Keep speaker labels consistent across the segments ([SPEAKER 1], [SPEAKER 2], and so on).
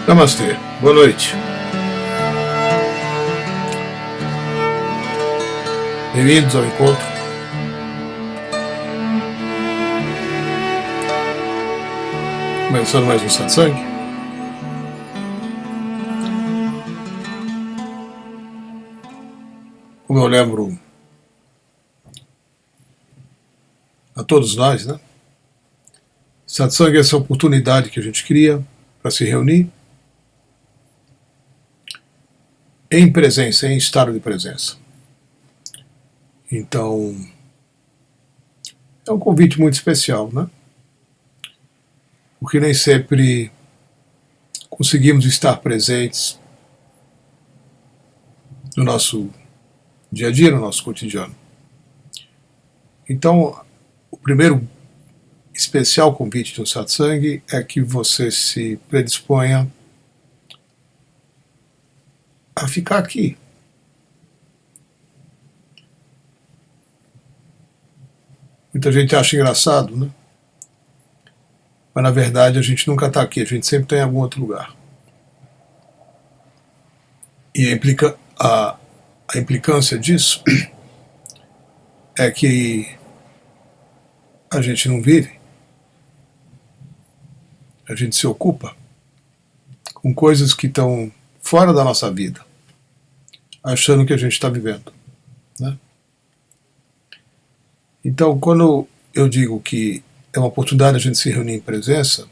[SPEAKER 1] Namastê, boa noite. Bem-vindos ao encontro. Começando mais um satsang. Como eu lembro a todos nós, né? Satsang é essa oportunidade que a gente cria para se reunir em presença, em estado de presença. Então, é um convite muito especial, né? Porque nem sempre conseguimos estar presentes no nosso dia a dia, no nosso cotidiano. Então, o primeiro especial convite de um satsang é que você se predisponha a ficar aqui. Muita gente acha engraçado, né? Mas na verdade a gente nunca está aqui, a gente sempre está em algum outro lugar. E a implicância disso é que a gente não vive, a gente se ocupa com coisas que estão fora da nossa vida, achando que a gente está vivendo, né? Então, quando eu digo que é uma oportunidade a gente se reunir em presença,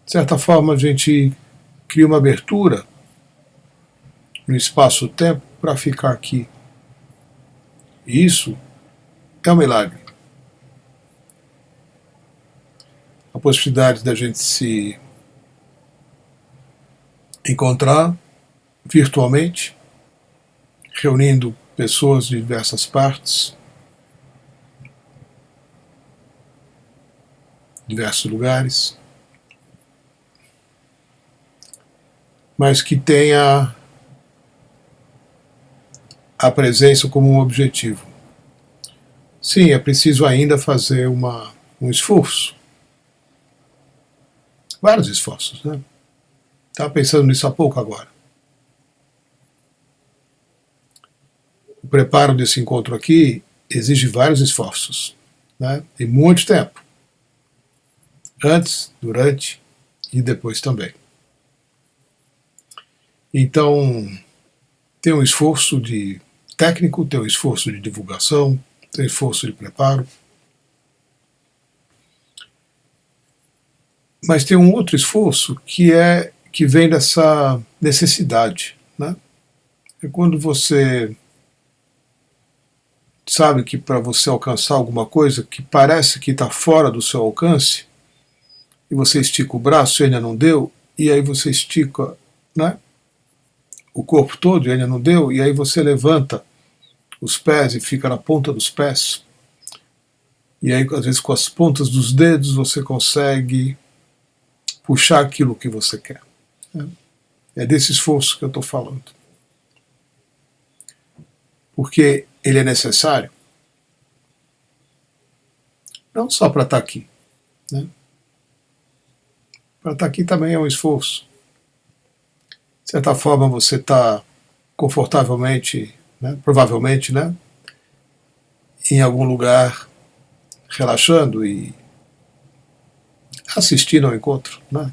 [SPEAKER 1] de certa forma a gente cria uma abertura no espaço-tempo para ficar aqui. E isso é um milagre. A possibilidade da gente se encontrar virtualmente, reunindo pessoas de diversas partes, diversos lugares, mas que tenha a presença como um objetivo. Sim, é preciso ainda fazer um esforço. Vários esforços, né? Estava pensando nisso há pouco agora. O preparo desse encontro aqui exige vários esforços, né? E muito tempo. Antes, durante e depois também. Então, tem um esforço de técnico, tem um esforço de divulgação, tem um esforço de preparo. Mas tem um outro esforço que vem dessa necessidade, né? É quando você sabe que para você alcançar alguma coisa que parece que está fora do seu alcance, e você estica o braço e ainda não deu, e aí você estica, né, o corpo todo e ainda não deu, e aí você levanta os pés e fica na ponta dos pés, e aí às vezes com as pontas dos dedos você consegue puxar aquilo que você quer. É desse esforço que eu estou falando. Porque ele é necessário não só para estar aqui, né? Para estar aqui também é um esforço. De certa forma você está confortavelmente, né, provavelmente, né, em algum lugar relaxando e assistindo ao encontro, né,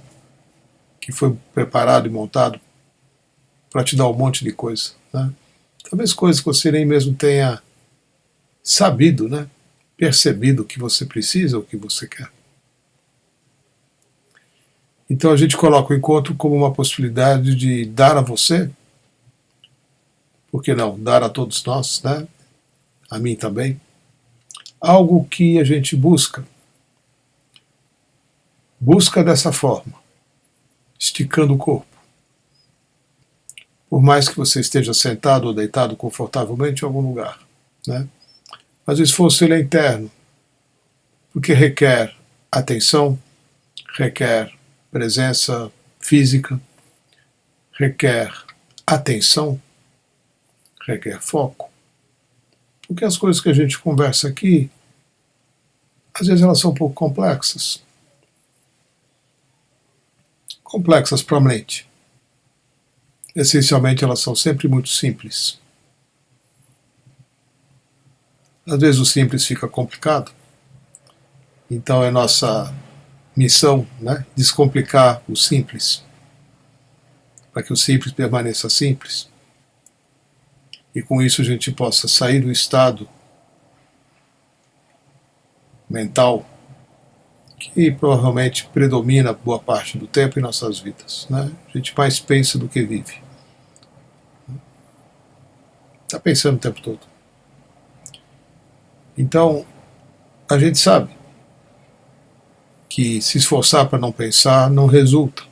[SPEAKER 1] que foi preparado e montado para te dar um monte de coisa, né? Talvez coisas que você nem mesmo tenha sabido, né, percebido o que você precisa, o que você quer. Então a gente coloca o encontro como uma possibilidade de dar a você, por que não, dar a todos nós, né, a mim também, algo que a gente busca dessa forma, esticando o corpo. Por mais que você esteja sentado ou deitado confortavelmente em algum lugar, né? Mas o esforço ele é interno, porque requer atenção, requer presença física, requer atenção, requer foco. Porque as coisas que a gente conversa aqui, às vezes elas são um pouco complexas. complexas para a mente. Essencialmente, elas são sempre muito simples. Às vezes o simples fica complicado, então é nossa missão, né, descomplicar o simples, para que o simples permaneça simples. E com isso a gente possa sair do estado mental que provavelmente predomina boa parte do tempo em nossas vidas, né? A gente mais pensa do que vive. Está pensando o tempo todo. Então, a gente sabe que se esforçar para não pensar não resulta.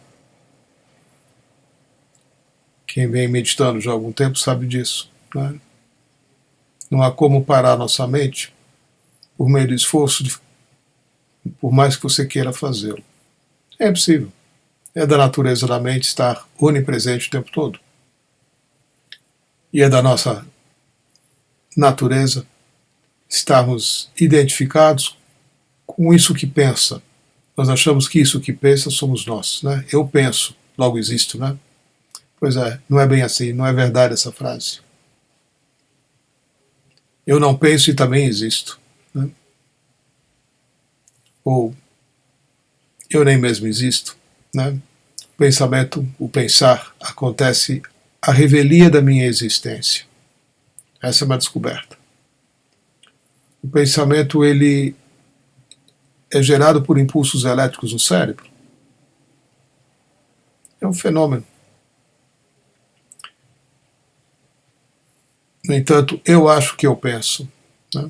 [SPEAKER 1] Quem vem meditando já há algum tempo sabe disso, né? Não há como parar nossa mente por meio do esforço, por mais que você queira fazê-lo. É impossível. É da natureza da mente estar onipresente o tempo todo. E é da nossa natureza estarmos identificados com isso que pensa. Nós achamos que isso que pensa somos nós, né? Eu penso, logo existo, né? Pois é, não é bem assim, não é verdade essa frase. Eu não penso e também existo, né? Ou eu nem mesmo existo, né? O pensamento, o pensar, acontece à revelia da minha existência. Essa é uma descoberta. O pensamento, ele é gerado por impulsos elétricos no cérebro. É um fenômeno. No entanto, eu acho que eu penso, né?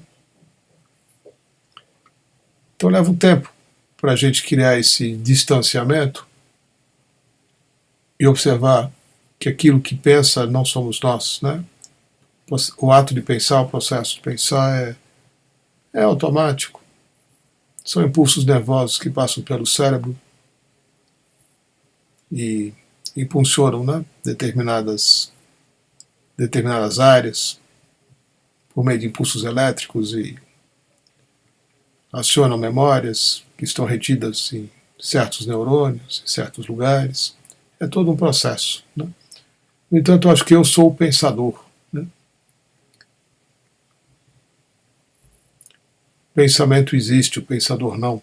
[SPEAKER 1] Então leva um tempo para a gente criar esse distanciamento e observar que aquilo que pensa não somos nós, né? O ato de pensar, o processo de pensar é automático. São impulsos nervosos que passam pelo cérebro e impulsionam, né, determinadas áreas por meio de impulsos elétricos e acionam memórias que estão retidas em certos neurônios, em certos lugares. É todo um processo, né? No entanto, eu acho que eu sou o pensador, né? O pensamento existe, o pensador não.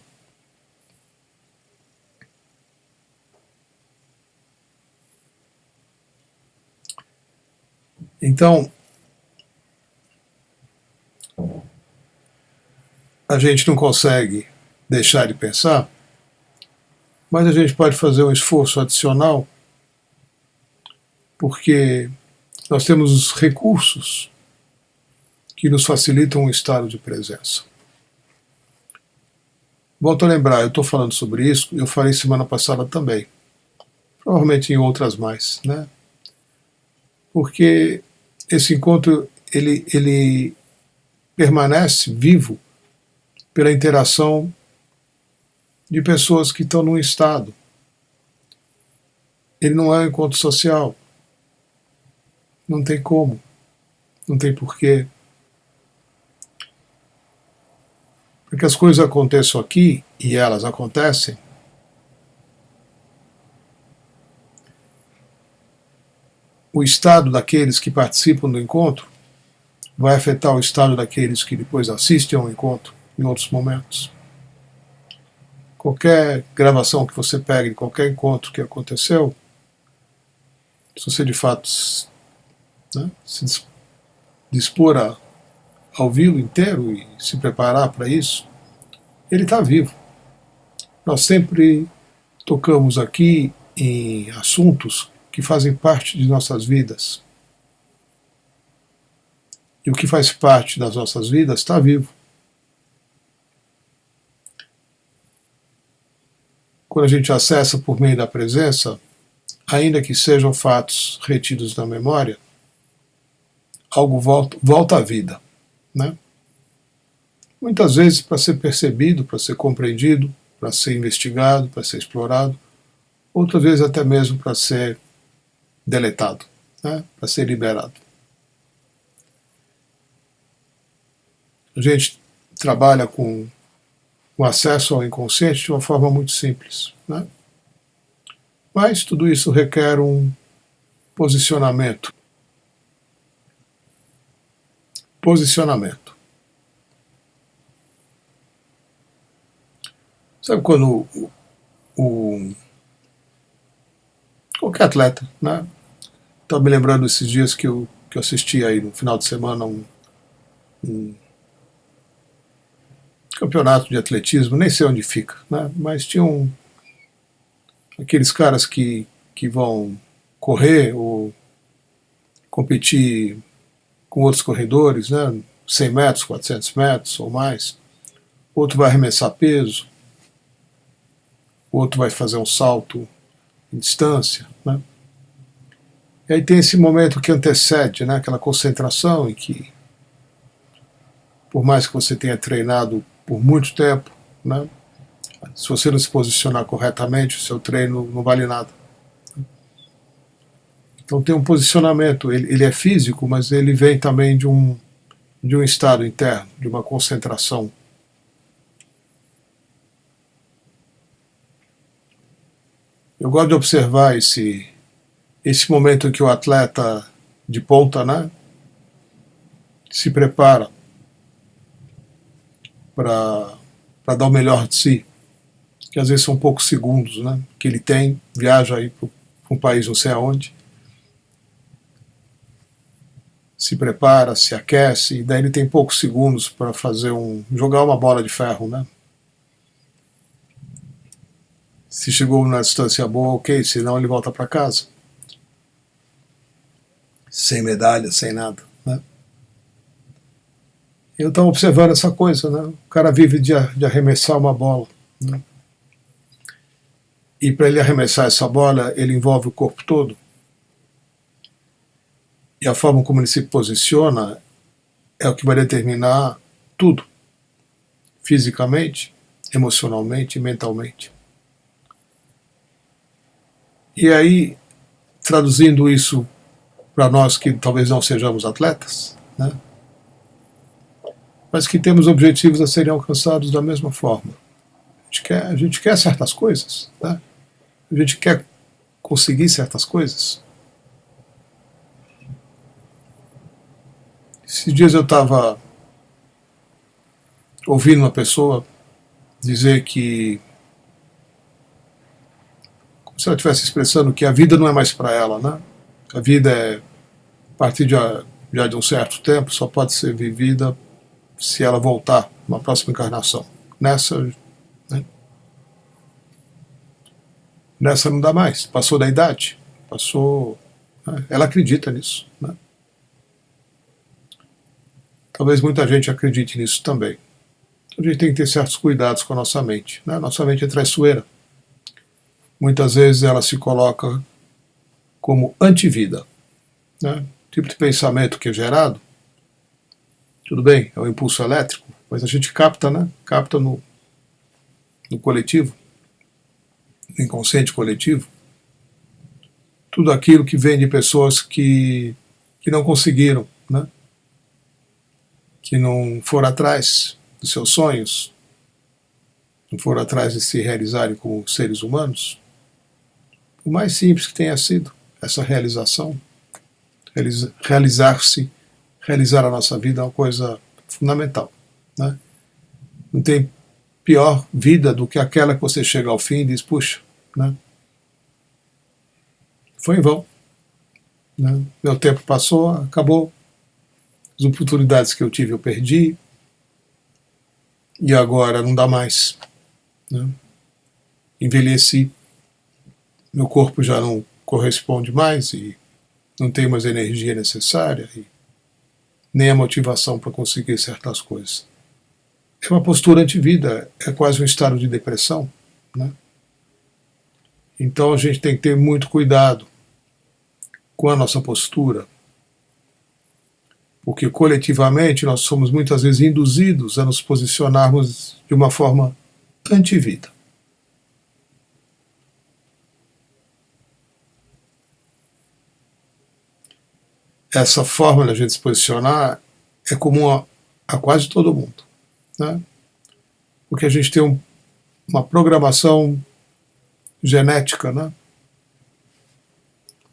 [SPEAKER 1] Então, a gente não consegue deixar de pensar, mas a gente pode fazer um esforço adicional, porque nós temos os recursos que nos facilitam um estado de presença. Volto a lembrar, eu estou falando sobre isso, eu falei semana passada também, provavelmente em outras mais, né? Porque esse encontro ele permanece vivo pela interação de pessoas que estão num estado. Ele não é um encontro social. Não tem como. Não tem porquê. Para que as coisas aconteçam aqui, e elas acontecem, o estado daqueles que participam do encontro vai afetar o estado daqueles que depois assistem ao encontro em outros momentos. Qualquer gravação que você pegue de qualquer encontro que aconteceu, se você de fato, né, se dispor a ouvi-lo inteiro e se preparar para isso, ele está vivo. Nós sempre tocamos aqui em assuntos que fazem parte de nossas vidas. E o que faz parte das nossas vidas está vivo. Quando a gente acessa por meio da presença, ainda que sejam fatos retidos na memória, algo volta à vida, né? Muitas vezes para ser percebido, para ser compreendido, para ser investigado, para ser explorado, outras vezes até mesmo para ser deletado, né? Para ser liberado. A gente trabalha com o acesso ao inconsciente de uma forma muito simples, né? Mas tudo isso requer um posicionamento. Posicionamento. Sabe quando qualquer atleta, né? Estou me lembrando esses dias que eu assisti aí no final de semana um campeonato de atletismo, nem sei onde fica, né? Mas tinha aqueles caras que vão correr ou competir com outros corredores, né? 100 metros, 400 metros ou mais. Outro vai arremessar peso, outro vai fazer um salto em distância, né? E aí tem esse momento que antecede, né, aquela concentração em que, por mais que você tenha treinado por muito tempo, né, se você não se posicionar corretamente, o seu treino não vale nada. Então tem um posicionamento, ele é físico, mas ele vem também de um estado interno, de uma concentração. Eu gosto de observar esse momento em que o atleta de ponta, né, se prepara para dar o melhor de si, que às vezes são poucos segundos, né, que ele tem, viaja aí para um país não sei aonde, se prepara, se aquece, e daí ele tem poucos segundos para jogar uma bola de ferro, né. Se chegou na distância boa, ok, senão ele volta para casa. Sem medalha, sem nada, né. Eu estava observando essa coisa, né? O cara vive de arremessar uma bola, né? E para ele arremessar essa bola, ele envolve o corpo todo. E a forma como ele se posiciona é o que vai determinar tudo, fisicamente, emocionalmente e mentalmente. E aí, traduzindo isso para nós que talvez não sejamos atletas, né, mas que temos objetivos a serem alcançados da mesma forma. A gente quer certas coisas, né? A gente quer conseguir certas coisas. Esses dias eu estava ouvindo uma pessoa dizer que, como se ela estivesse expressando que a vida não é mais para ela, né? A vida é, a partir já de um certo tempo, só pode ser vivida se ela voltar numa próxima encarnação. Nessa não dá mais, passou da idade, passou. Né? Ela acredita nisso. Né? Talvez muita gente acredite nisso também. Então a gente tem que ter certos cuidados com a nossa mente. Né? Nossa mente é traiçoeira. Muitas vezes ela se coloca como antivida. Né? O tipo de pensamento que é gerado, tudo bem, é um impulso elétrico, mas a gente capta, né? Capta no coletivo, no inconsciente coletivo, tudo aquilo que vem de pessoas que não conseguiram, né? Que não foram atrás dos seus sonhos, não foram atrás de se realizarem como seres humanos. O mais simples que tenha sido essa realização, realizar a nossa vida é uma coisa fundamental. Né? Não tem pior vida do que aquela que você chega ao fim e diz, puxa, né? Foi em vão. Né? Meu tempo passou, acabou. As oportunidades que eu tive eu perdi. E agora não dá mais. Né? Envelheci. Meu corpo já não corresponde mais e não tenho mais a energia necessária e nem a motivação para conseguir certas coisas. É uma postura antivida, é quase um estado de depressão. Né? Então a gente tem que ter muito cuidado com a nossa postura, porque coletivamente nós somos muitas vezes induzidos a nos posicionarmos de uma forma antivida. Essa forma de a gente se posicionar é comum a quase todo mundo. Né? Porque a gente tem uma programação genética, né?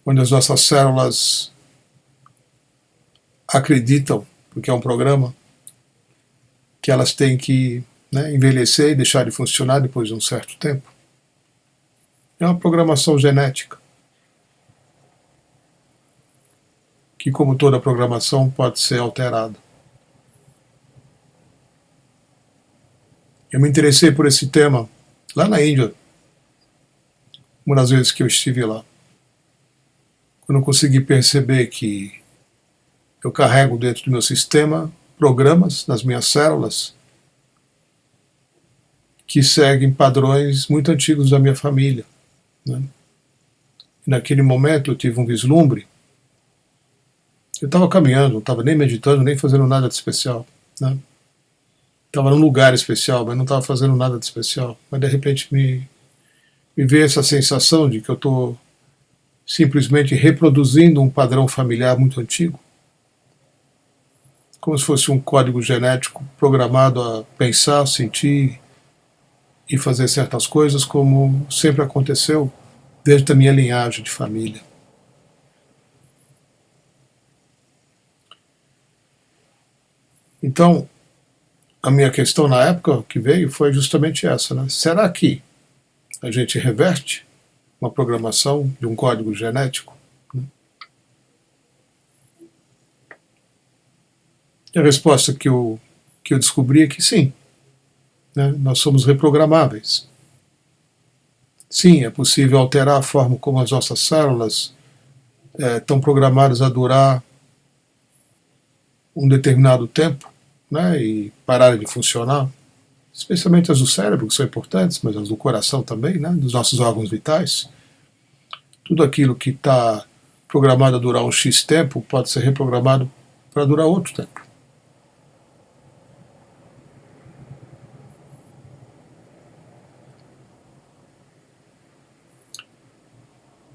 [SPEAKER 1] onde as nossas células acreditam, porque é um programa, que elas têm que, né, envelhecer e deixar de funcionar depois de um certo tempo. É uma programação genética, que, como toda programação, pode ser alterada. Eu me interessei por esse tema lá na Índia, uma das vezes que eu estive lá. Quando eu consegui perceber que eu carrego dentro do meu sistema programas nas minhas células que seguem padrões muito antigos da minha família, né? E naquele momento eu tive um vislumbre. Eu estava caminhando, não estava nem meditando, nem fazendo nada de especial, né? Estava num lugar especial, mas não estava fazendo nada de especial. Mas de repente me veio essa sensação de que eu estou simplesmente reproduzindo um padrão familiar muito antigo, como se fosse um código genético programado a pensar, sentir e fazer certas coisas como sempre aconteceu desde a minha linhagem de família. Então, a minha questão na época que veio foi justamente essa, né? Será que a gente reverte uma programação de um código genético? E a resposta que eu descobri é que sim, né? Nós somos reprogramáveis. Sim, é possível alterar a forma como as nossas células estão programadas a durar um determinado tempo, né, e pararem de funcionar, especialmente as do cérebro, que são importantes, mas as do coração também, né, dos nossos órgãos vitais. Tudo aquilo que está programado a durar um X tempo pode ser reprogramado para durar outro tempo.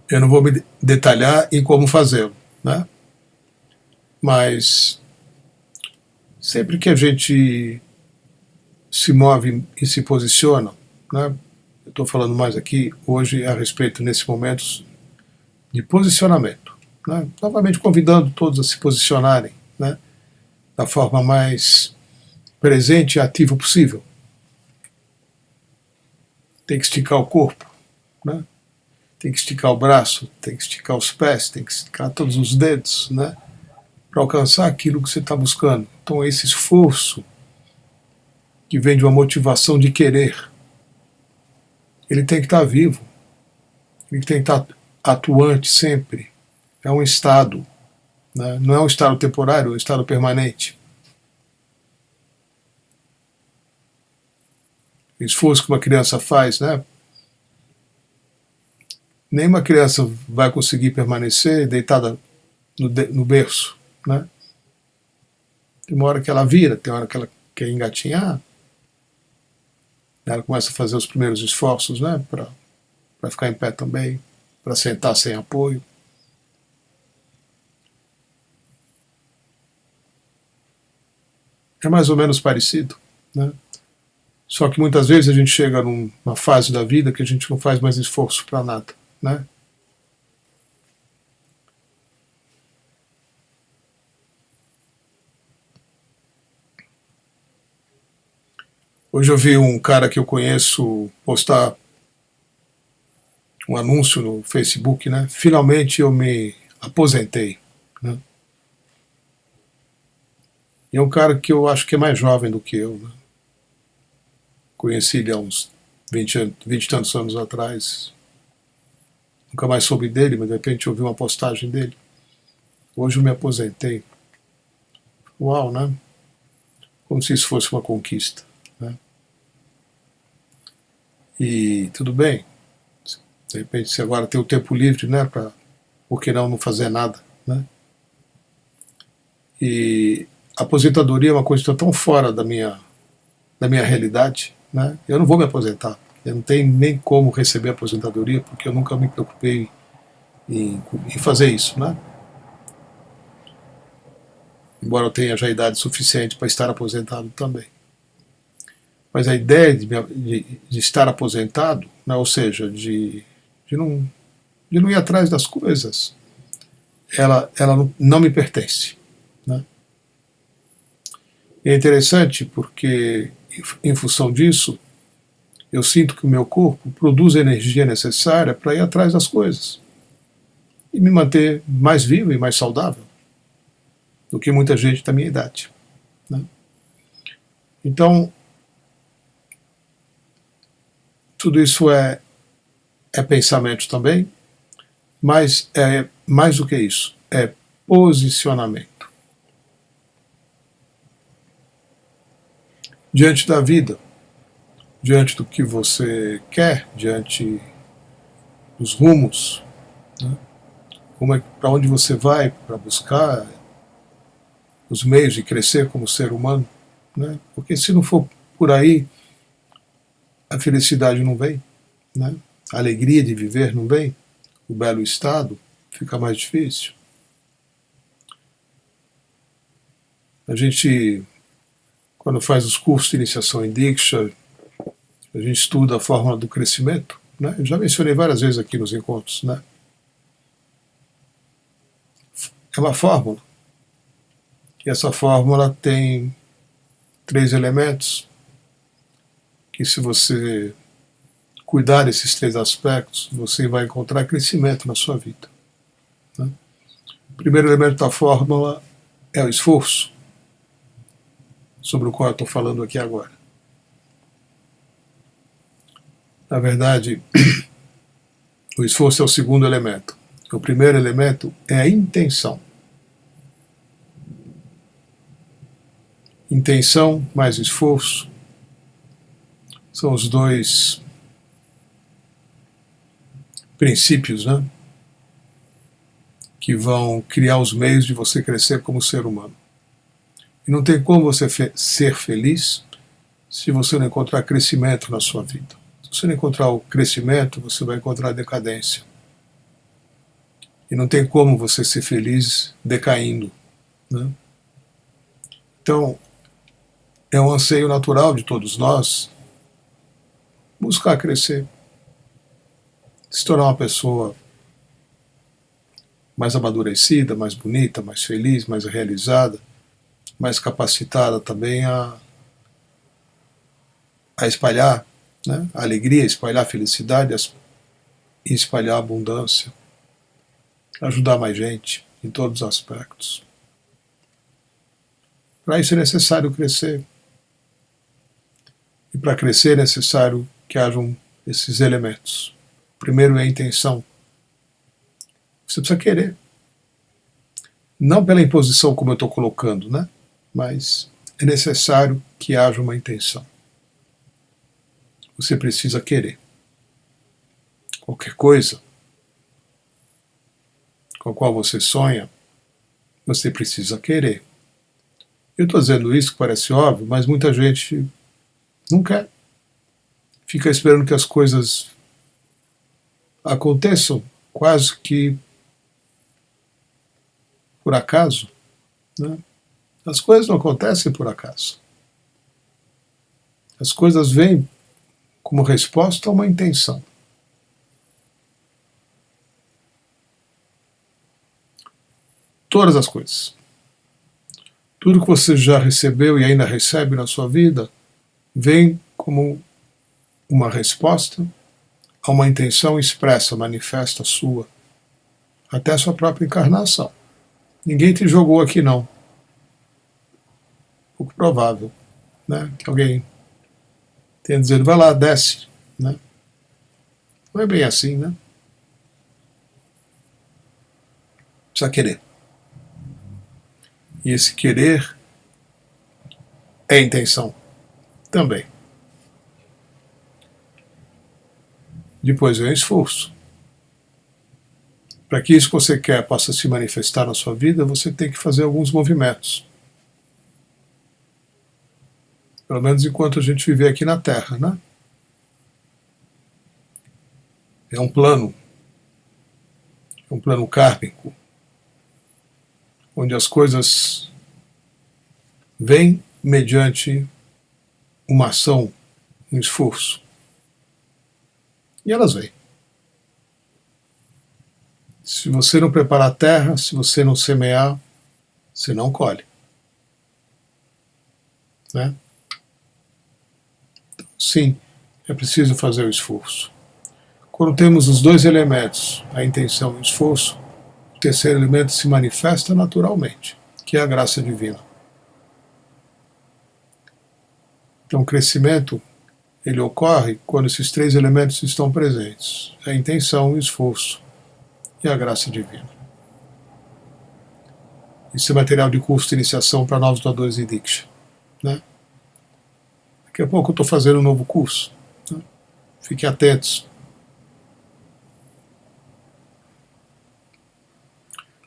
[SPEAKER 1] Eu não vou me detalhar em como fazê-lo, né? Mas sempre que a gente se move e se posiciona, né? Eu estou falando mais aqui hoje a respeito, nesse momento, de posicionamento, né? Novamente convidando todos a se posicionarem, né, da forma mais presente e ativa possível. Tem que esticar o corpo, né? Tem que esticar o braço, tem que esticar os pés, tem que esticar todos os dedos, né, para alcançar aquilo que você está buscando. Então esse esforço que vem de uma motivação de querer, ele tem que estar vivo, ele tem que estar atuante sempre. É um estado, né? Não é um estado temporário, é um estado permanente. O esforço que uma criança faz, né? Nenhuma criança vai conseguir permanecer deitada no berço, né? Tem uma hora que ela vira, tem uma hora que ela quer engatinhar, ela começa a fazer os primeiros esforços, né, para ficar em pé também, para sentar sem apoio. É mais ou menos parecido, né? Só que muitas vezes a gente chega numa fase da vida que a gente não faz mais esforço para nada, né? Hoje eu vi um cara que eu conheço postar um anúncio no Facebook, né? Finalmente eu me aposentei, né? E é um cara que eu acho que é mais jovem do que eu, né? Conheci ele há uns 20 e tantos anos atrás. Nunca mais soube dele, mas de repente eu vi uma postagem dele. Hoje eu me aposentei. Uau, né? Como se isso fosse uma conquista, né? E tudo bem. De repente você agora tem o tempo livre, né? Por que não fazer nada, né? E a aposentadoria é uma coisa que está tão fora da minha realidade, né? Eu não vou me aposentar. Eu não tenho nem como receber aposentadoria, porque eu nunca me preocupei em fazer isso, né? Embora eu tenha já idade suficiente para estar aposentado também. Mas a ideia de estar aposentado, né, ou seja, de não ir atrás das coisas, ela não me pertence, né? E é interessante porque, em função disso, eu sinto que o meu corpo produz a energia necessária para ir atrás das coisas e me manter mais vivo e mais saudável do que muita gente da minha idade, né? Então, tudo isso é pensamento também, mas é mais do que isso, é posicionamento. Diante da vida, diante do que você quer, diante dos rumos, né? Para onde você vai para buscar os meios de crescer como ser humano, né? Porque se não for por aí, a felicidade não vem, né? A alegria de viver não vem, o belo estado fica mais difícil. A gente, quando faz os cursos de iniciação em Diksha, a gente estuda a fórmula do crescimento, né? Eu já mencionei várias vezes aqui nos encontros, né? É uma fórmula, e essa fórmula tem 3 elementos, que se você cuidar desses 3 aspectos, você vai encontrar crescimento na sua vida, né? O primeiro elemento da fórmula é o esforço, sobre o qual eu estou falando aqui agora. Na verdade, o esforço é o segundo elemento. O primeiro elemento é a intenção. Intenção mais esforço são os 2 princípios, né, que vão criar os meios de você crescer como ser humano. E não tem como você ser feliz se você não encontrar crescimento na sua vida. Se você não encontrar o crescimento, você vai encontrar a decadência. E não tem como você ser feliz decaindo, né? Então, é um anseio natural de todos nós buscar crescer, se tornar uma pessoa mais amadurecida, mais bonita, mais feliz, mais realizada, mais capacitada também a espalhar, né, a alegria, espalhar a felicidade e espalhar a abundância, ajudar mais gente em todos os aspectos. Para isso é necessário crescer. E para crescer é necessário que hajam esses elementos. O primeiro é a intenção. Você precisa querer. Não pela imposição como eu estou colocando, né? Mas é necessário que haja uma intenção. Você precisa querer. Qualquer coisa com a qual você sonha, você precisa querer. Eu estou dizendo isso que parece óbvio, mas muita gente não quer. Fica esperando que as coisas aconteçam quase que por acaso, né? As coisas não acontecem por acaso. As coisas vêm como resposta a uma intenção. Todas as coisas. Tudo que você já recebeu e ainda recebe na sua vida vem como uma resposta a uma intenção expressa, manifesta sua, até a sua própria encarnação. Ninguém te jogou aqui, não. Pouco provável, né, que alguém tenha dizendo, vai lá, desce, né? Não é bem assim, né? Precisa querer. E esse querer é intenção também. Depois vem o esforço. Para que isso que você quer possa se manifestar na sua vida, você tem que fazer alguns movimentos. Pelo menos enquanto a gente viver aqui na Terra, né? É um plano kármico, onde as coisas vêm mediante uma ação, um esforço. E elas vêm. Se você não preparar a terra, se você não semear, você não colhe. Né? Sim, é preciso fazer o esforço. Quando temos os dois elementos, a intenção e o esforço, o terceiro elemento se manifesta naturalmente, que é a graça divina. Então, o crescimento, ele ocorre quando esses três elementos estão presentes: a intenção, o esforço e a graça divina. Isso é material de curso de iniciação para novos doadores de Diksha. Né? Daqui a pouco eu estou fazendo um novo curso. Né? Fiquem atentos.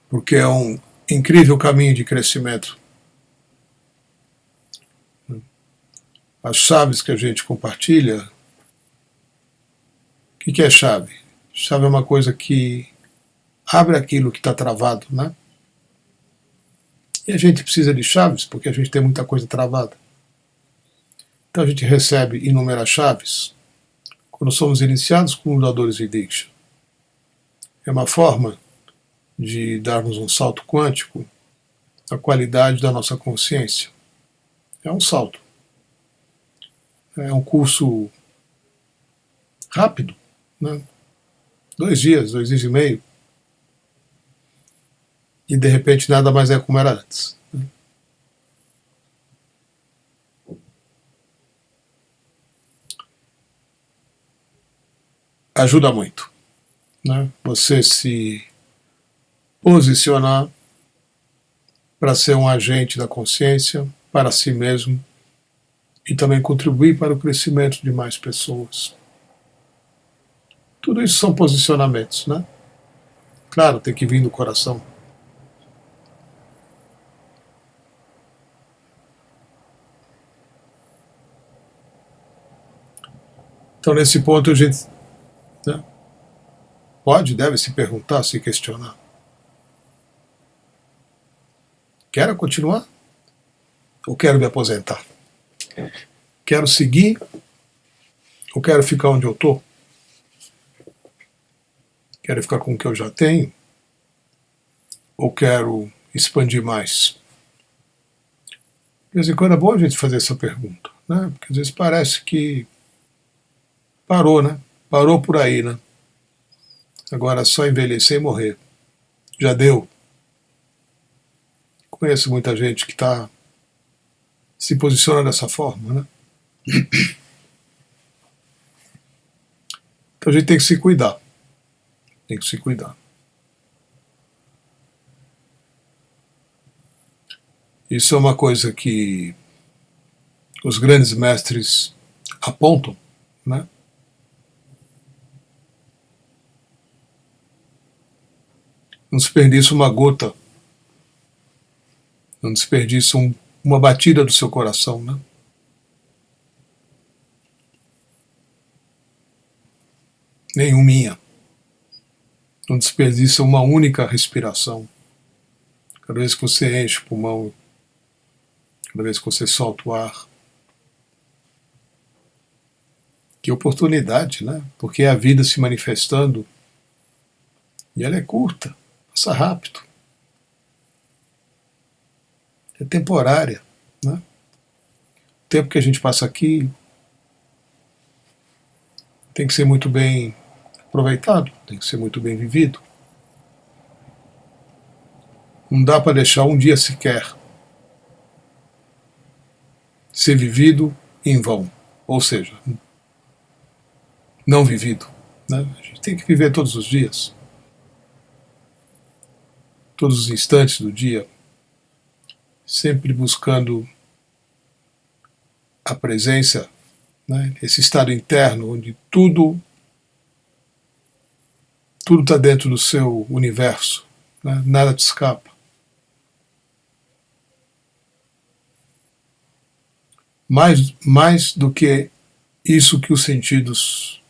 [SPEAKER 1] Porque é um incrível caminho de crescimento. As chaves que a gente compartilha, o que é chave? Chave é uma coisa que abre aquilo que está travado, né? E a gente precisa de chaves, porque a gente tem muita coisa travada. Então a gente recebe inúmeras chaves quando somos iniciados como doadores de Diksha. É uma forma de darmos um salto quântico na qualidade da nossa consciência. É um salto. É um curso rápido, né? 2 dias, 2 dias e meio. E de repente nada mais é como era antes. Ajuda muito, né? Você se posicionar para ser um agente da consciência, para si mesmo, e também contribuir para o crescimento de mais pessoas. Tudo isso são posicionamentos, né? Claro, tem que vir do coração. Então, nesse ponto, a gente, né, pode, deve se perguntar, se questionar. Quero continuar? Ou quero me aposentar? Quero seguir? Ou quero ficar onde eu estou? Quero ficar com o que eu já tenho? Ou quero expandir mais? De vez em quando é bom a gente fazer essa pergunta, né? Porque às vezes parece que parou, né? Parou por aí, né? Agora é só envelhecer e morrer. Já deu. Conheço muita gente que se posiciona dessa forma, né? Então a gente tem que se cuidar. Tem que se cuidar. Isso é uma coisa que os grandes mestres apontam, né? Não desperdiça uma gota, não desperdiça uma batida do seu coração, né? Nenhum minha. Não desperdiça uma única respiração. Cada vez que você enche o pulmão, cada vez que você solta o ar. Que oportunidade, né? Porque é a vida se manifestando e ela é curta, passa rápido. É temporária, né? O tempo que a gente passa aqui tem que ser muito bem aproveitado, tem que ser muito bem vivido. Não dá para deixar um dia sequer ser vivido em vão, ou seja, não vivido. Né? A gente tem que viver todos os dias, todos os instantes do dia, sempre buscando a presença, né? Esse estado interno onde tudo está dentro do seu universo, né? Nada te escapa. Mais do que isso que os sentidos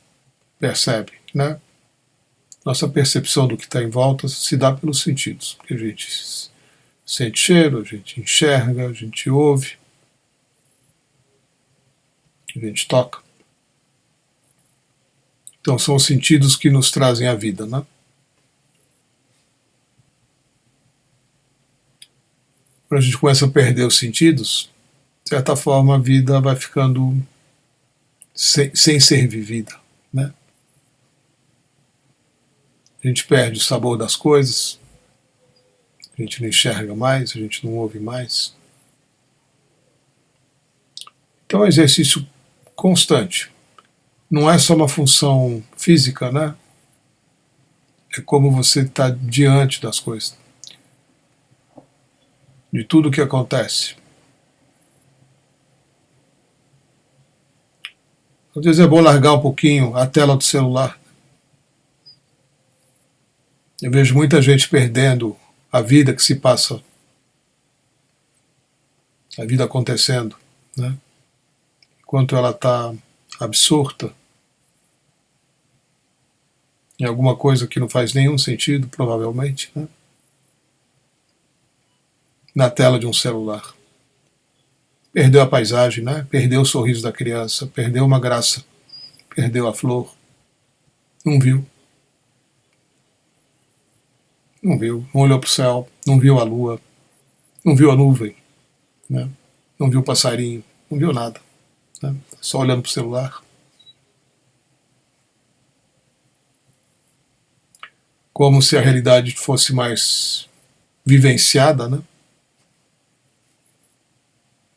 [SPEAKER 1] percebem, né? Nossa percepção do que está em volta se dá pelos sentidos, porque a gente sente cheiro, a gente enxerga, a gente ouve, a gente toca. Então são os sentidos que nos trazem a vida, né? quando a gente começa a perder os sentidos, de certa forma a vida vai ficando sem ser vivida, né? A gente perde o sabor das coisas, a gente não enxerga mais, a gente não ouve mais. Então é um exercício constante. Não é só uma função física, né? É como você está diante das coisas, de tudo o que acontece. Às vezes é bom largar um pouquinho a tela do celular. Eu vejo muita gente perdendo a vida que se passa, a vida acontecendo, né? Enquanto ela está absorta em alguma coisa que não faz nenhum sentido, provavelmente, né? Na tela de um celular. Perdeu a paisagem, né? Perdeu o sorriso da criança, perdeu uma graça, perdeu a flor. Não viu. Não viu, não olhou para o céu, não viu a lua, não viu a nuvem, né? Não viu o passarinho, não viu nada, né? Só olhando para o celular. Como se a realidade fosse mais vivenciada, né?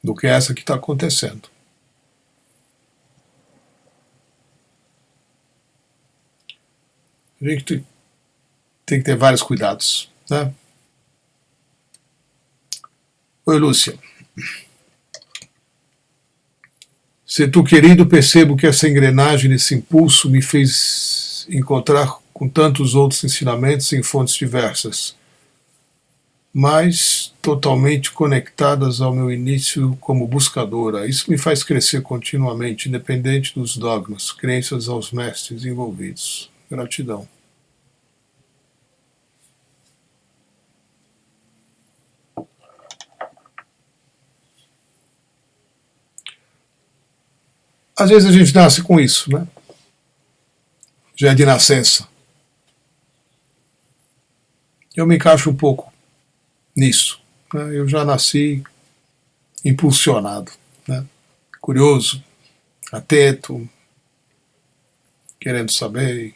[SPEAKER 1] Do que essa que está acontecendo. A gente tem que ter vários cuidados, né? Oi, Lúcia. Se tu querido, percebo que essa engrenagem, esse impulso me fez encontrar com tantos outros ensinamentos em fontes diversas, mas totalmente conectadas ao meu início como buscadora. Isso me faz crescer continuamente, independente dos dogmas, crenças aos mestres envolvidos. Gratidão. Às vezes a gente nasce com isso, né? Já é de nascença. Eu me encaixo um pouco nisso, né? Eu já nasci impulsionado, né? Curioso, atento, querendo saber,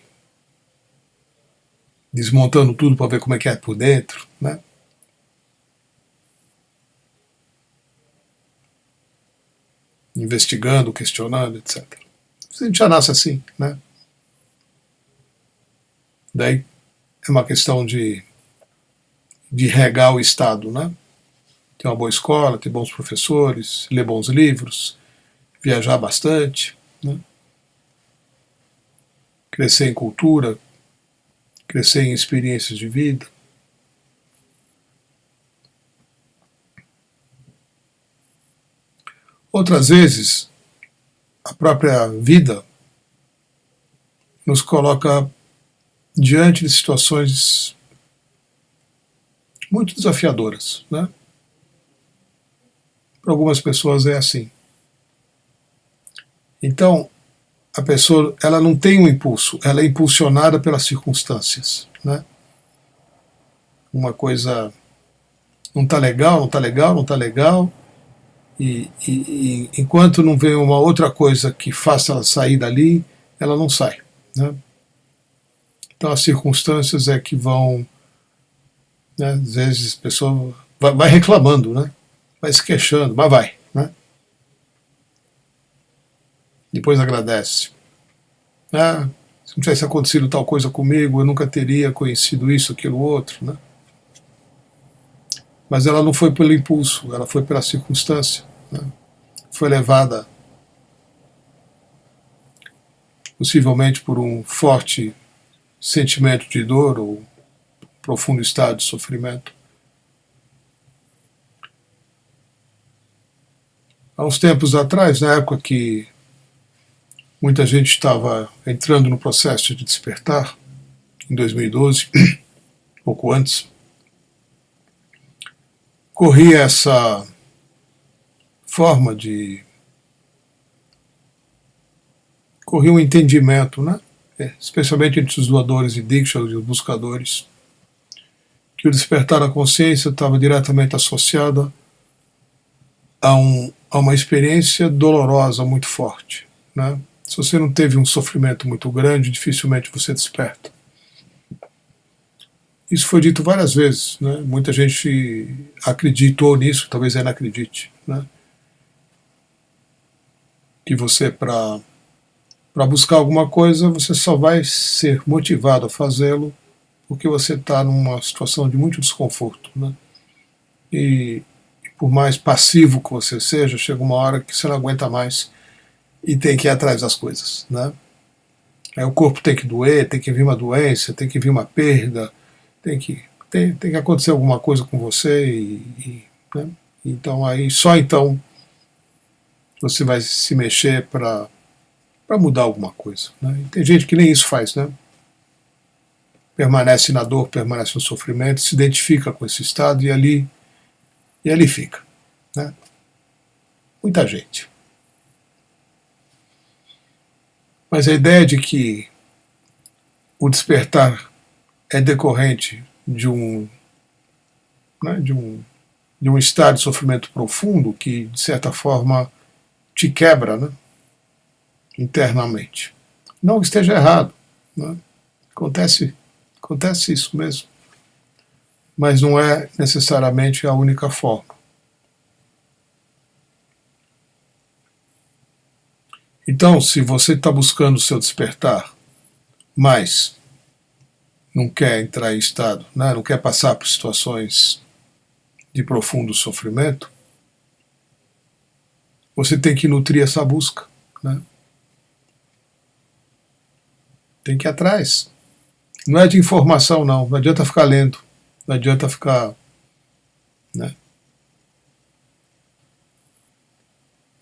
[SPEAKER 1] desmontando tudo para ver como é que é por dentro, né? Investigando, questionando, etc. A gente já nasce assim, né? Daí é uma questão de regar o Estado, né? Ter uma boa escola, ter bons professores, ler bons livros, viajar bastante, né? Crescer em cultura, crescer em experiências de vida. Outras vezes, a própria vida nos coloca diante de situações muito desafiadoras, né? Para algumas pessoas é assim. Então, a pessoa ela não tem um impulso, ela é impulsionada pelas circunstâncias, né? Uma coisa não está legal, não está legal, não está legal, e enquanto não vem uma outra coisa que faça ela sair dali, ela não sai, né? Então as circunstâncias é que vão, né, às vezes a pessoa vai reclamando, né? Vai se queixando, mas vai, né? Depois agradece. Ah, se não tivesse acontecido tal coisa comigo, eu nunca teria conhecido isso, aquilo, outro, né? Mas ela não foi pelo impulso, ela foi pela circunstância, né? Foi levada possivelmente por um forte sentimento de dor ou profundo estado de sofrimento. Há uns tempos atrás, na época que muita gente estava entrando no processo de despertar, em 2012, pouco antes, corria essa forma de... corria um entendimento, né? Especialmente entre os doadores de Diksha e os buscadores, que o despertar da consciência estava diretamente associado a uma experiência dolorosa muito forte, né? Se você não teve um sofrimento muito grande, dificilmente você desperta. Isso foi dito várias vezes, né? Muita gente acreditou nisso, talvez ainda acredite, né? Que você, para buscar alguma coisa, você só vai ser motivado a fazê-lo porque você está numa situação de muito desconforto, né? E por mais passivo que você seja, chega uma hora que você não aguenta mais e tem que ir atrás das coisas, né? Aí o corpo tem que doer, tem que vir uma doença, tem que vir uma perda, tem que acontecer alguma coisa com você né? Então aí só então você vai se mexer para mudar alguma coisa, né? E tem gente que nem isso faz, né? Permanece na dor, permanece no sofrimento, se identifica com esse estado e ali fica, né? Muita gente. Mas a ideia de que o despertar é decorrente né, de um estado de sofrimento profundo que, de certa forma, te quebra, né, internamente. Não que esteja errado, né? Acontece isso mesmo. Mas não é necessariamente a única forma. Então, se você está buscando o seu despertar, mas não quer entrar em estado, né, não quer passar por situações de profundo sofrimento, você tem que nutrir essa busca, né? Tem que ir atrás. Não é de informação, não. Não adianta ficar lendo. Não adianta ficar, né?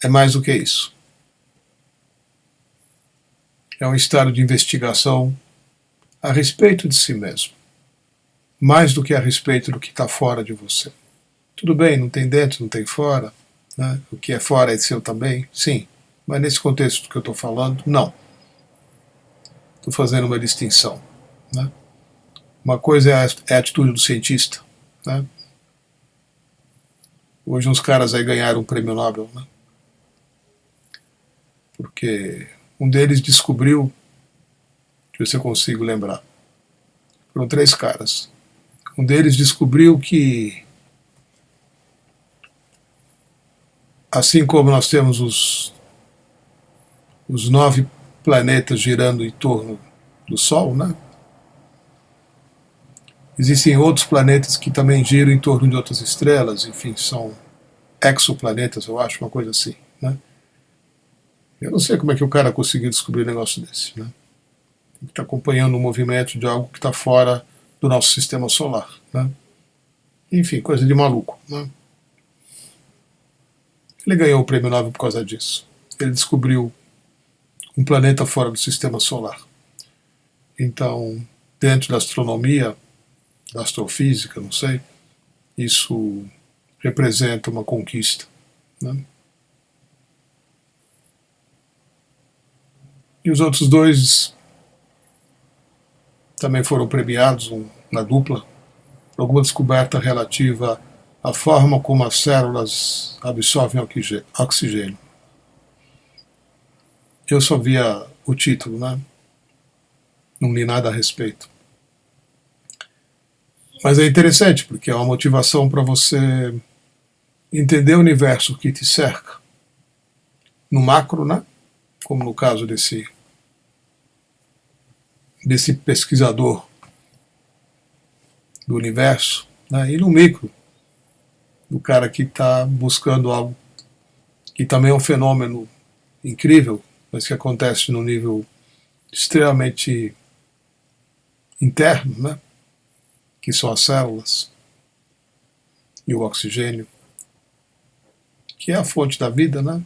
[SPEAKER 1] É mais do que isso. É um estado de investigação a respeito de si mesmo, mais do que a respeito do que está fora de você. Tudo bem, não tem dentro, não tem fora, né? O que é fora é seu também, sim, mas nesse contexto que eu estou falando, não. Estou fazendo uma distinção, né? Uma coisa é a atitude do cientista, né? Hoje uns caras aí ganharam um prêmio Nobel, né? Porque um deles descobriu, deixa eu ver se eu consigo lembrar, foram 3 caras. Um deles descobriu que, assim como nós temos os 9 planetas girando em torno do Sol, né? Existem outros planetas que também giram em torno de outras estrelas, enfim, são exoplanetas, eu acho, uma coisa assim, né? Eu não sei como é que o cara conseguiu descobrir um negócio desse, né? Ele está acompanhando o movimento de algo que está fora do nosso sistema solar, né? Enfim, coisa de maluco, né? Ele ganhou o prêmio Nobel por causa disso. Ele descobriu um planeta fora do sistema solar. Então, dentro da astronomia, da astrofísica, não sei, isso representa uma conquista, né? E os outros 2 também foram premiados na dupla por alguma descoberta relativa à forma como as células absorvem oxigênio. Eu só via o título, né? Não li nada a respeito. Mas é interessante, porque é uma motivação para você entender o universo que te cerca, no macro, né? Como no caso desse pesquisador do universo, né? E no micro, do cara que está buscando algo que também é um fenômeno incrível, mas que acontece no nível extremamente interno, né? Que são as células e o oxigênio, que é a fonte da vida, né?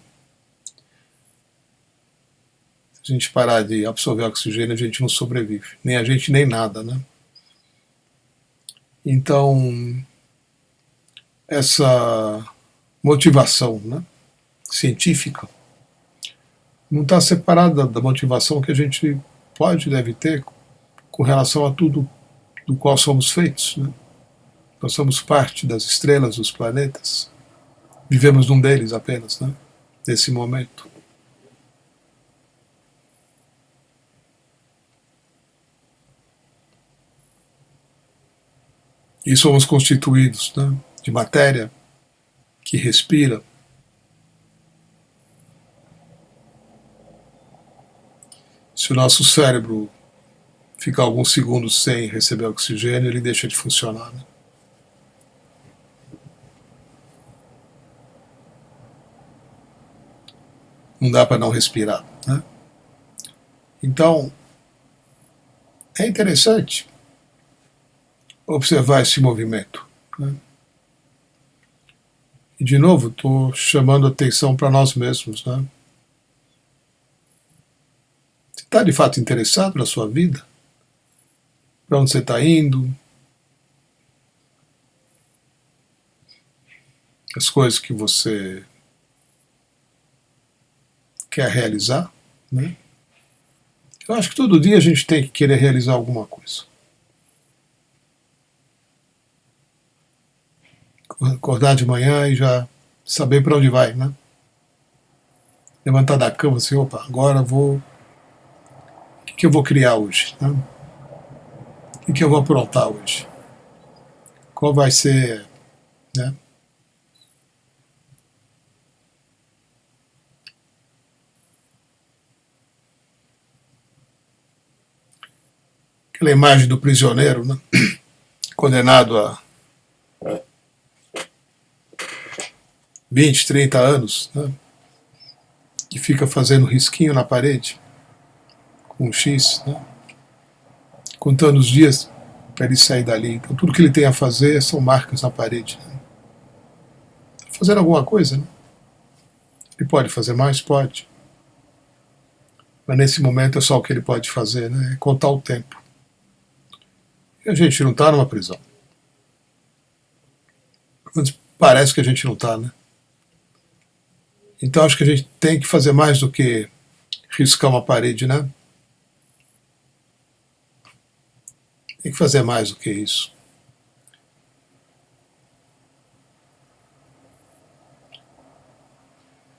[SPEAKER 1] Se a gente parar de absorver oxigênio, a gente não sobrevive, nem a gente nem nada, né? Então, essa motivação, né, científica não está separada da motivação que a gente pode e deve ter com relação a tudo do qual somos feitos, né? Nós somos parte das estrelas, dos planetas. Vivemos num deles apenas, né? Nesse momento. E somos constituídos, né, de matéria que respira. Se o nosso cérebro ficar alguns segundos sem receber oxigênio, ele deixa de funcionar, né? Não dá para não respirar, né? Então, é interessante observar esse movimento, né? E, de novo, estou chamando atenção para nós mesmos, né? Você está, de fato, interessado na sua vida? Para onde você está indo? As coisas que você quer realizar, né? Eu acho que todo dia a gente tem que querer realizar alguma coisa. Acordar de manhã e já saber para onde vai, né? Levantar da cama assim, opa, agora vou... O que eu vou criar hoje, né? O que eu vou aprontar hoje? Qual vai ser, né? Aquela imagem do prisioneiro, né? Condenado a 20, 30 anos, né? Que fica fazendo risquinho na parede, com um X, né? Contando os dias para ele sair dali. Então tudo que ele tem a fazer são marcas na parede, né? Tá fazendo alguma coisa, né? Ele pode fazer mais? Pode. Mas nesse momento é só o que ele pode fazer, né? É contar o tempo. E a gente não está numa prisão. Mas parece que a gente não está, né? Então acho que a gente tem que fazer mais do que riscar uma parede, né? Tem que fazer mais do que isso.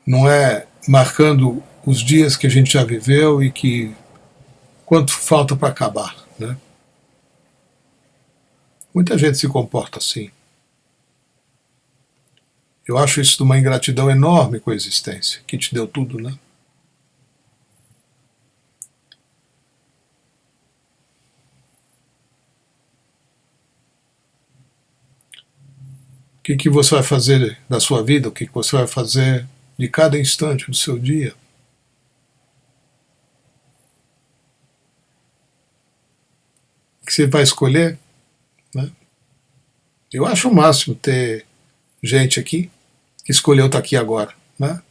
[SPEAKER 1] Não é marcando os dias que a gente já viveu e que quanto falta para acabar, né? Muita gente se comporta assim. Eu acho isso de uma ingratidão enorme com a existência, que te deu tudo, né? O que você vai fazer da sua vida? O que você vai fazer de cada instante do seu dia? O que você vai escolher, né? Eu acho o máximo ter gente aqui que escolheu estar aqui agora, né?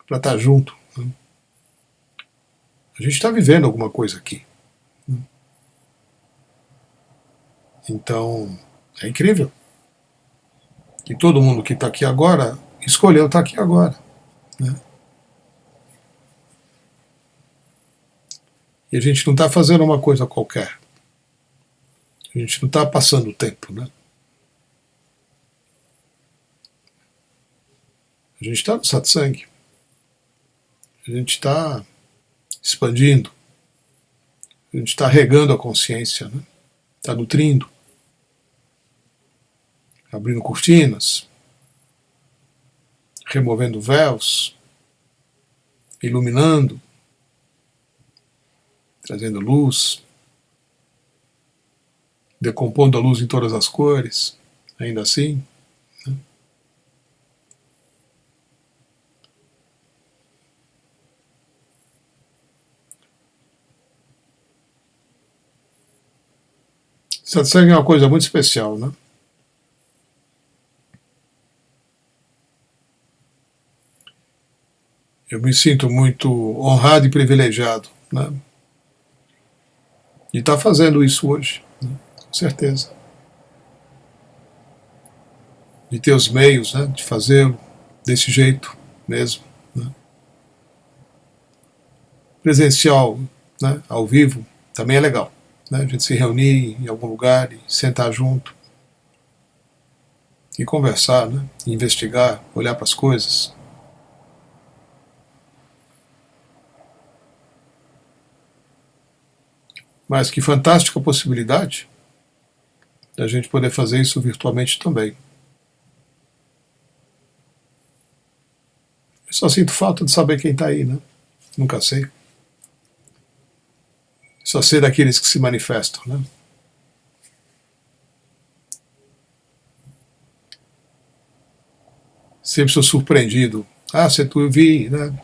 [SPEAKER 1] Para estar junto, né? A gente está vivendo alguma coisa aqui. Então, é incrível que todo mundo que está aqui agora escolheu estar aqui agora, né? E a gente não está fazendo uma coisa qualquer. A gente não está passando o tempo, né? A gente está no satsang. A gente está expandindo. A gente está regando a consciência, né? Está nutrindo. Abrindo cortinas. Removendo véus. Iluminando. Trazendo luz. Decompondo a luz em todas as cores. Ainda assim. Né? Satsang é uma coisa muito especial, né? Eu me sinto muito honrado e privilegiado, né? De estar fazendo isso hoje, né? Com certeza. De ter os meios, né? De fazê-lo desse jeito mesmo, né? Presencial, né? Ao vivo, também é legal, né? A gente se reunir em algum lugar e sentar junto e conversar, né? Investigar, olhar para as coisas. Mas que fantástica possibilidade da gente poder fazer isso virtualmente também. Eu só sinto falta de saber quem está aí, né? Nunca sei. Só sei daqueles que se manifestam, né? Sempre sou surpreendido. Ah, se tu vi, né?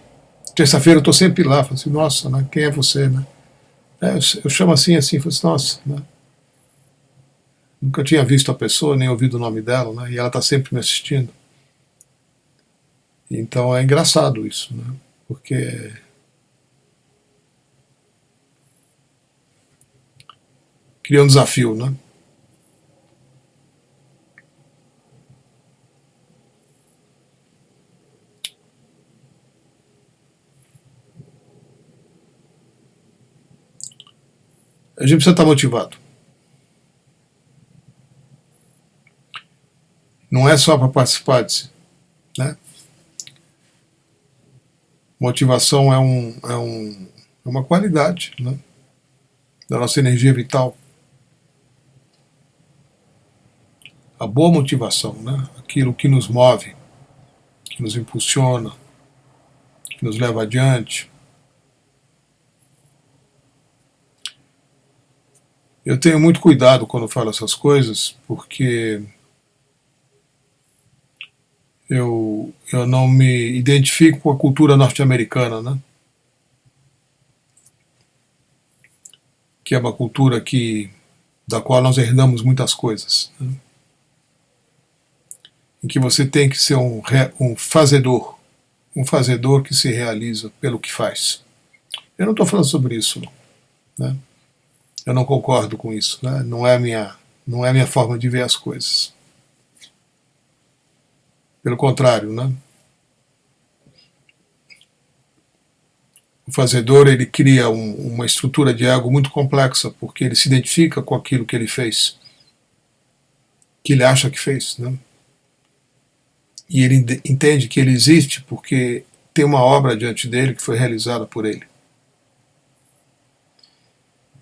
[SPEAKER 1] Terça-feira eu estou sempre lá, falo assim, nossa, né? Quem é você, né? Eu chamo assim, falo assim, nossa, né? Nunca tinha visto a pessoa, nem ouvido o nome dela, né? E ela está sempre me assistindo. Então é engraçado isso, né? Porque cria um desafio, né? A gente precisa estar motivado. Não é só para participar, né? Motivação é uma qualidade, né? Da nossa energia vital. A boa motivação, né? Aquilo que nos move, que nos impulsiona, que nos leva adiante. Eu tenho muito cuidado quando falo essas coisas, porque eu não me identifico com a cultura norte-americana, né? Que é uma cultura da qual nós herdamos muitas coisas, né? Em que você tem que ser um fazedor que se realiza pelo que faz. Eu não estou falando sobre isso, né? Eu não concordo com isso, né? Não é a minha forma de ver as coisas. Pelo contrário, né? O fazedor, ele cria uma estrutura de ego muito complexa, porque ele se identifica com aquilo que ele fez, que ele acha que fez, né? E ele entende que ele existe porque tem uma obra diante dele que foi realizada por ele.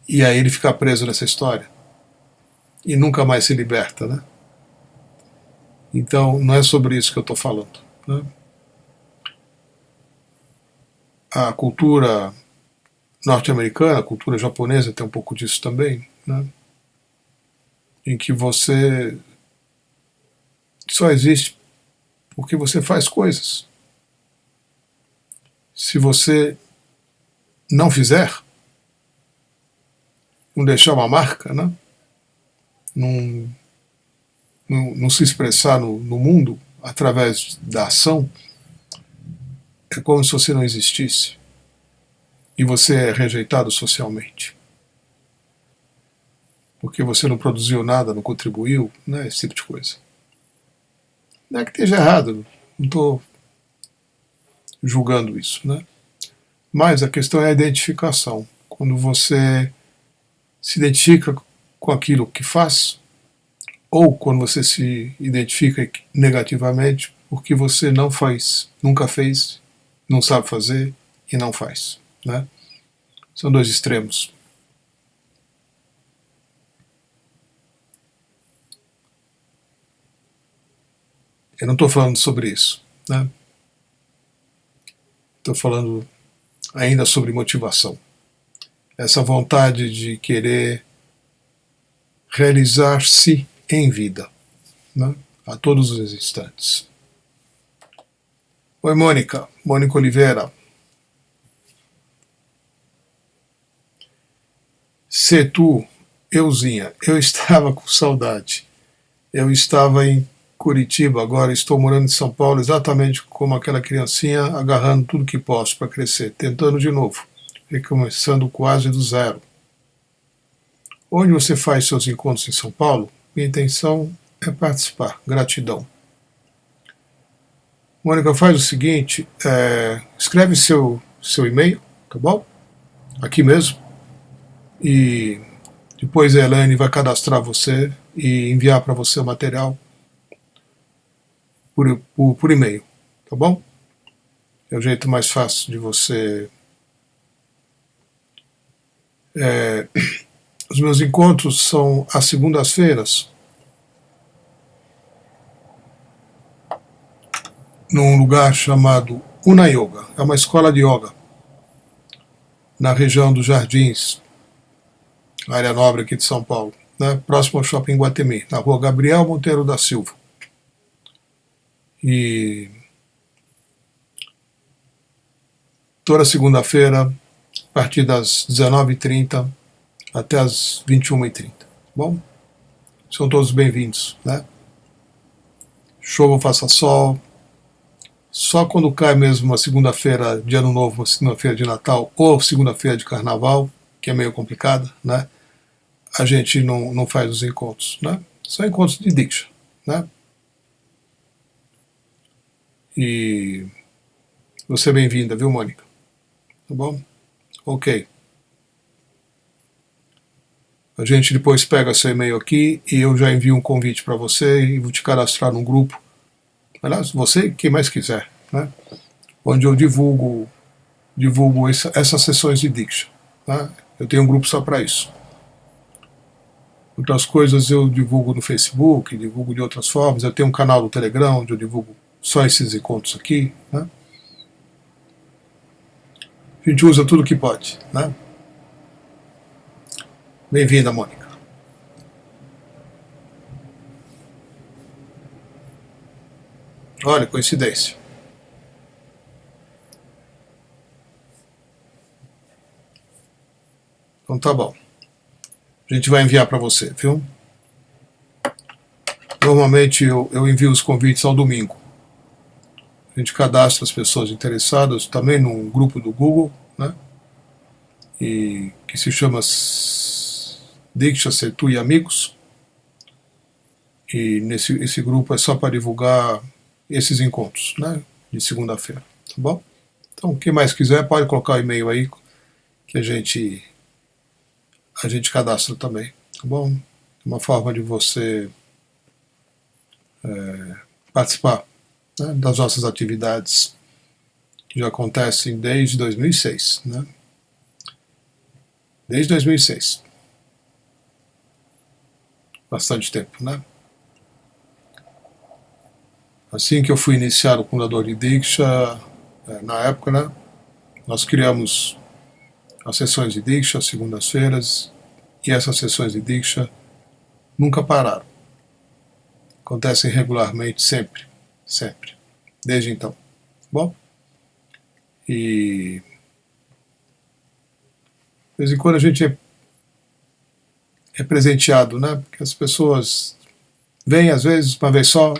[SPEAKER 1] E aí ele fica preso nessa história e nunca mais se liberta, né? Então não é sobre isso que eu estou falando, né? A cultura norte-americana, a cultura japonesa tem um pouco disso também, né? Em que você só existe porque você faz coisas. Se você não fizer, não deixar uma marca, né? Não, não se expressar no mundo através da ação, é como se você não existisse e você é rejeitado socialmente. Porque você não produziu nada, não contribuiu, né? Esse tipo de coisa. Não é que esteja errado, não estou julgando isso, né? Mas a questão é a identificação. Quando você se identifica com aquilo que faz, ou quando você se identifica negativamente porque você não faz, nunca fez, não sabe fazer e não faz, né? São dois extremos. Eu não estou falando sobre isso, né? Estou falando ainda sobre motivação. Essa vontade de querer realizar-se em vida, né? A todos os instantes. Oi, Mônica. Mônica Oliveira. Se tu, euzinha, eu estava com saudade. Eu estava em Curitiba, agora estou morando em São Paulo, exatamente como aquela criancinha, agarrando tudo que posso para crescer, tentando de novo, recomeçando quase do zero. Onde você faz seus encontros em São Paulo? Minha intenção é participar. Gratidão. Mônica, faz o seguinte, escreve seu e-mail, tá bom? Aqui mesmo. E Depois a Elaine vai cadastrar você e enviar para você o material por e-mail, tá bom? É o jeito mais fácil de você... Os meus encontros são às segundas-feiras, num lugar chamado Una Yoga. É uma escola de yoga na região dos Jardins, área nobre aqui de São Paulo, né, próximo ao Shopping Guatemi, na rua Gabriel Monteiro da Silva. E toda segunda-feira, a partir das 19h30 até as 21h30. Bom, são todos bem-vindos, né? Chova ou faça sol, só quando cai mesmo uma segunda-feira de Ano Novo, uma segunda-feira de Natal ou segunda-feira de Carnaval, que é meio complicada, né? A gente não faz os encontros, né? São encontros de Diksha, né? E você é bem-vinda, viu, Mônica? Tá bom? Ok. A gente depois pega seu e-mail aqui e eu já envio um convite para você e vou te cadastrar num grupo. Aliás, você, quem mais quiser, né? Onde eu divulgo essas sessões de Diksha. Né? Eu tenho um grupo só para isso. Outras coisas eu divulgo no Facebook, divulgo de outras formas. Eu tenho um canal no Telegram onde eu divulgo só esses encontros aqui. Né? A gente usa tudo que pode. Né? Bem-vinda, Mônica. Olha, coincidência. Então tá bom. A gente vai enviar para você, viu? Normalmente eu envio os convites ao domingo. A gente cadastra as pessoas interessadas também num grupo do Google, né? E que se chama Diksha Setu e Amigos. E esse grupo é só para divulgar esses encontros, né? De segunda-feira, tá bom? Então, quem mais quiser pode colocar o e-mail aí que a gente cadastra também, tá bom? Uma forma de você participar, né, das nossas atividades que já acontecem desde 2006, né? Desde 2006. Bastante tempo, né? Assim que eu fui iniciado o fundador de Diksha, na época, né, nós criamos as sessões de Diksha, às segundas-feiras, e essas sessões de Diksha nunca pararam. Acontecem regularmente, sempre, sempre, desde então. Bom? E de vez em quando a gente é presenteado, né? Porque as pessoas vêm, às vezes, uma vez só,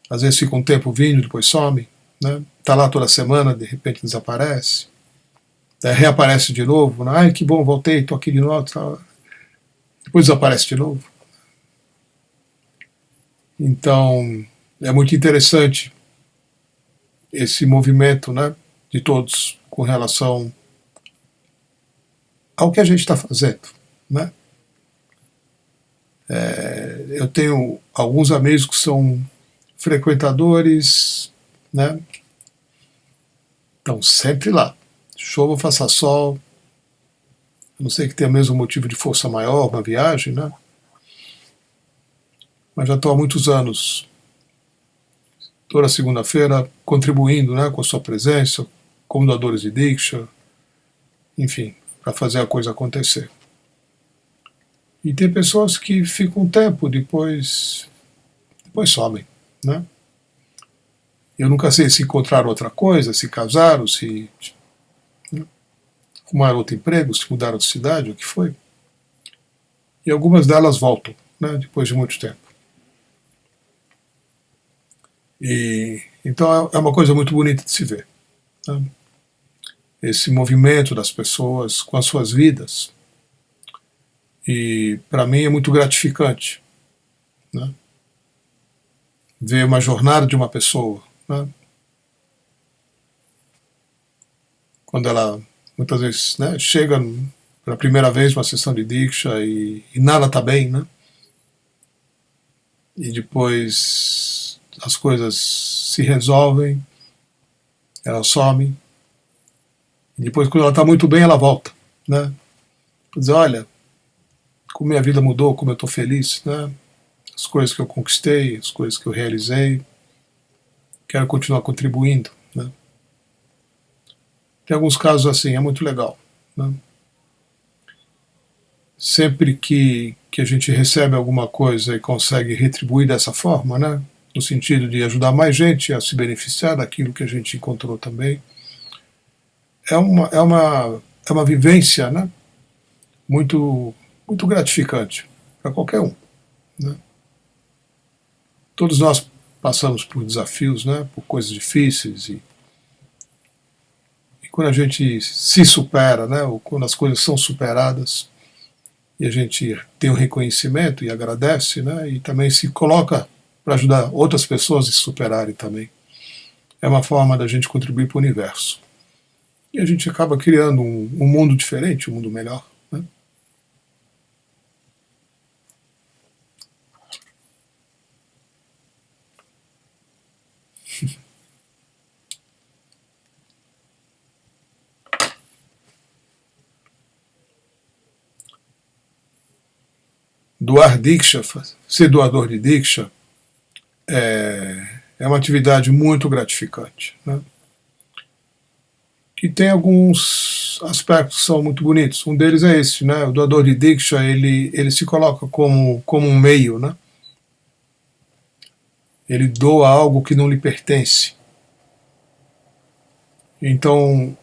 [SPEAKER 1] às vezes fica um tempo vindo, depois some, né? Tá lá toda semana, de repente desaparece, reaparece de novo, né? Ai, que bom, voltei, tô aqui de novo, tá. Depois desaparece de novo. Então, é muito interessante esse movimento, né, de todos com relação ao que a gente está fazendo, né? Eu tenho alguns amigos que são frequentadores, né? Estão sempre lá. Chova, faça sol, a não sei que tenha o mesmo motivo de força maior, uma viagem, né? Mas já estou há muitos anos, toda segunda-feira, contribuindo, né, com a sua presença, como doadores de Diksha, enfim, para fazer a coisa acontecer. E tem pessoas que ficam um tempo, depois somem, né? Eu nunca sei se encontraram outra coisa, se casaram, se, né, arrumaram outro emprego, se mudaram de cidade, o que foi. E algumas delas voltam, né, depois de muito tempo. E então é uma coisa muito bonita de se ver, né? Esse movimento das pessoas com as suas vidas. E para mim é muito gratificante, né, ver uma jornada de uma pessoa, né, quando ela muitas vezes, né, chega pela primeira vez uma sessão de Diksha e nada está bem, né? E depois as coisas se resolvem, ela some, e depois quando ela está muito bem ela volta, né? Dizer, olha, como minha vida mudou, como eu estou feliz, né? As coisas que eu conquistei, as coisas que eu realizei, quero continuar contribuindo, né? Tem alguns casos assim, é muito legal, né? Sempre que a gente recebe alguma coisa e consegue retribuir dessa forma, né? No sentido de ajudar mais gente a se beneficiar daquilo que a gente encontrou também, é uma vivência, né? Muito gratificante para qualquer um, né? Todos nós passamos por desafios, né? Por coisas difíceis e quando a gente se supera, né? Ou quando as coisas são superadas, e a gente tem um reconhecimento e agradece, né? E também se coloca para ajudar outras pessoas a se superarem também. É uma forma da gente contribuir para o universo. E a gente acaba criando um mundo diferente, um mundo melhor, né? Doar Diksha, ser doador de Diksha, é uma atividade muito gratificante, né? Que tem alguns aspectos que são muito bonitos. Um deles é esse, né? O doador de Diksha, ele se coloca como um meio, né? Ele doa algo que não lhe pertence. Então,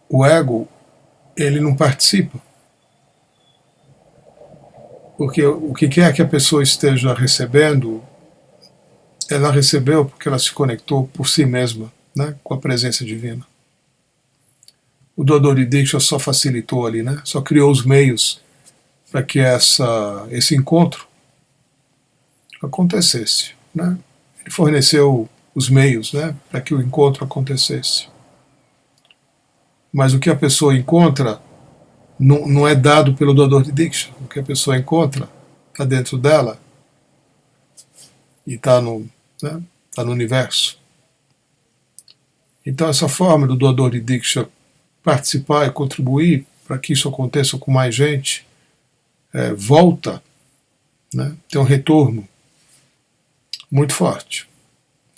[SPEAKER 1] o ego, ele não participa. Porque o que quer que a pessoa esteja recebendo, ela recebeu porque ela se conectou por si mesma, né? Com a presença divina. O doador de Diksha só facilitou ali, né? Só criou os meios para que esse encontro acontecesse, né? Ele forneceu os meios, né, para que o encontro acontecesse. Mas o que a pessoa encontra não é dado pelo doador de Diksha. O que a pessoa encontra está dentro dela e está né, tá no universo. Então essa forma do doador de Diksha participar e contribuir para que isso aconteça com mais gente, volta, né, tem um retorno muito forte,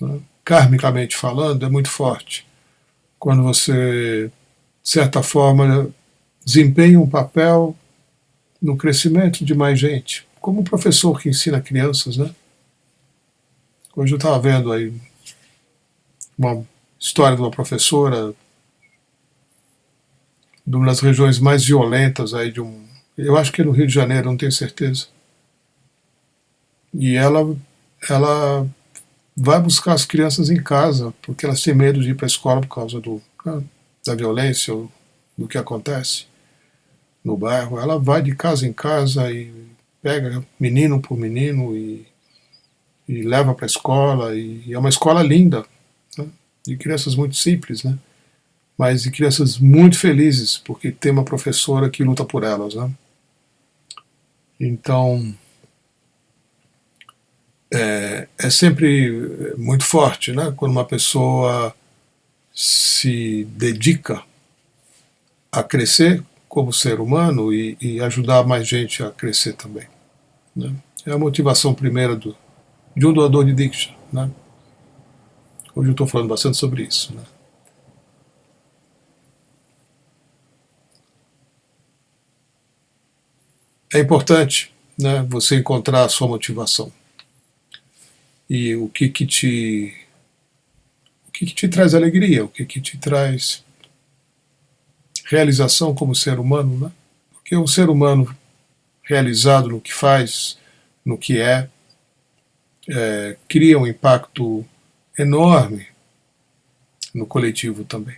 [SPEAKER 1] né? Karmicamente falando, é muito forte. Quando você, de certa forma, desempenha um papel no crescimento de mais gente, como um professor que ensina crianças, né? Hoje eu estava vendo aí uma história de uma professora de uma das regiões mais violentas aí eu acho que é no Rio de Janeiro, não tenho certeza. E ela vai buscar as crianças em casa, porque elas têm medo de ir para a escola por causa da violência ou do que acontece no bairro. Ela vai de casa em casa e pega menino por menino e leva para a escola. E é uma escola linda, né? De crianças muito simples, né? Mas de crianças muito felizes, porque tem uma professora que luta por elas, né? Então, é sempre muito forte, né? Quando uma pessoa se dedica a crescer como ser humano e ajudar mais gente a crescer também, né? É a motivação primeira de um doador de Diksha, né? Hoje eu estou falando bastante sobre isso, né? É importante, né, você encontrar a sua motivação e o que te traz alegria, o que te traz realização como ser humano, né? Porque um ser humano realizado no que faz, no que cria um impacto enorme no coletivo também.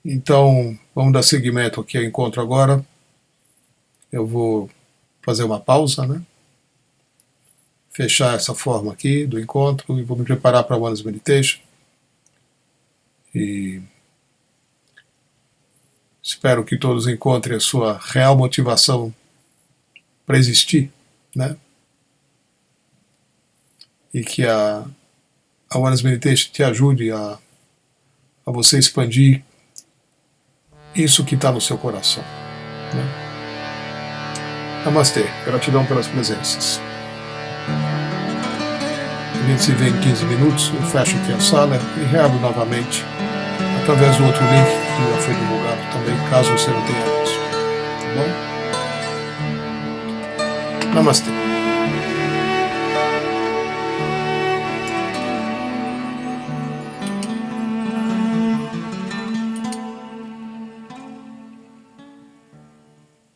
[SPEAKER 1] Então, vamos dar seguimento aqui ao encontro agora. Eu vou fazer uma pausa, né? Fechar essa forma aqui do encontro e vou me preparar para a Oneness Meditation. E Espero que todos encontrem a sua real motivação para existir, né? E que a Oneness Meditation te ajude a você expandir isso que está no seu coração, né? Namastê, gratidão pelas presenças. A gente se vê em 15 minutos, eu fecho aqui a sala e reabro novamente através do outro link que já foi divulgado também, caso você não tenha visto. Tá bom? Namastê.